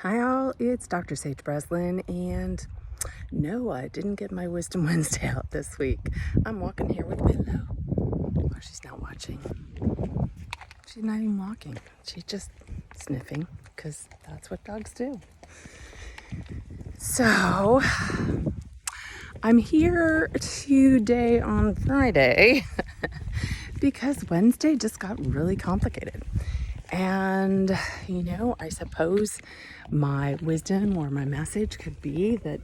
Hi all, it's Dr. Sage Breslin, and no, I didn't get my Wisdom Wednesday out this week. I'm walking here with Willow. Oh, she's not watching. She's not even walking. She's just sniffing, because that's what dogs do. So, I'm here today on Friday because Wednesday just got really complicated. And, I suppose my wisdom or my message could be that,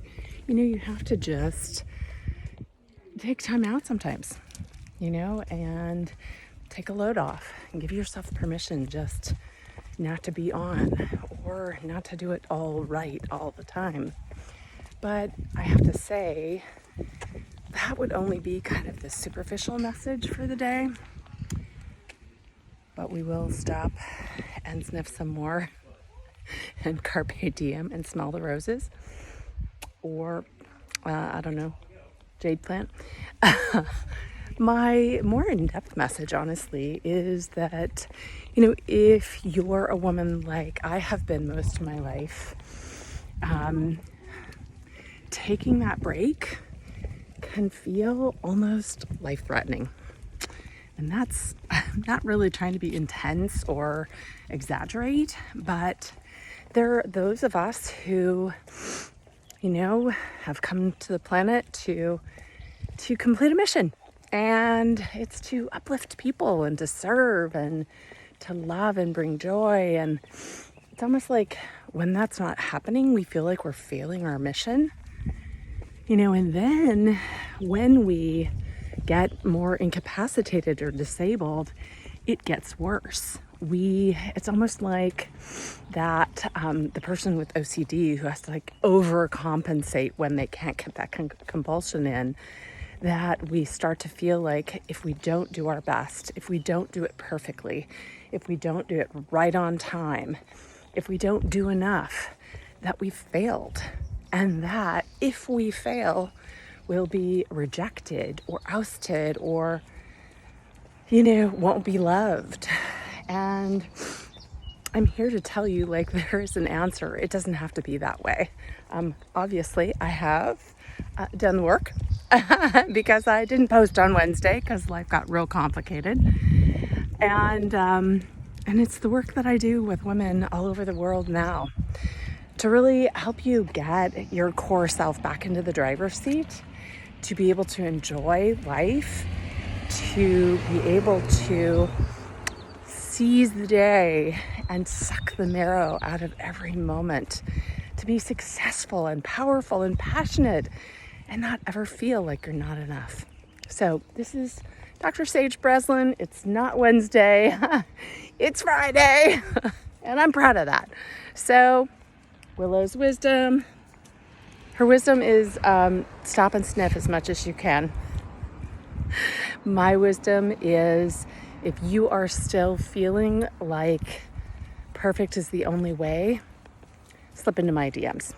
you have to just take time out sometimes, and take a load off and give yourself permission just not to be on or not to do it all right all the time. But I have to say, that would only be kind of the superficial message for the day. But we will stop and sniff some more and carpe diem and smell the roses. Or, I don't know, jade plant. My more in-depth message, honestly, is that, if you're a woman like I have been most of my life, taking that break can feel almost life-threatening. And that's not really trying to be intense or exaggerate, but there are those of us who, have come to the planet to complete a mission. And it's to uplift people and to serve and to love and bring joy. And it's almost like when that's not happening, we feel like we're failing our mission. And then when we get more incapacitated or disabled, it gets worse. It's almost like that the person with OCD who has to overcompensate when they can't get that compulsion in, that we start to feel like if we don't do our best, if we don't do it perfectly, if we don't do it right on time, if we don't do enough, that we've failed. And that if we fail, we'll be rejected or ousted or, won't be loved. And I'm here to tell you, there is an answer. It doesn't have to be that way. Obviously, I have done the work because I didn't post on Wednesday because life got real complicated. And it's the work that I do with women all over the world now to really help you get your core self back into the driver's seat, to be able to enjoy life, to be able to seize the day and suck the marrow out of every moment, to be successful and powerful and passionate and not ever feel like you're not enough. So this is Dr. Sage Breslin. It's not Wednesday, it's Friday, and I'm proud of that. So Willow's wisdom. Her wisdom is stop and sniff as much as you can. My wisdom is if you are still feeling like perfect is the only way, slip into my DMs.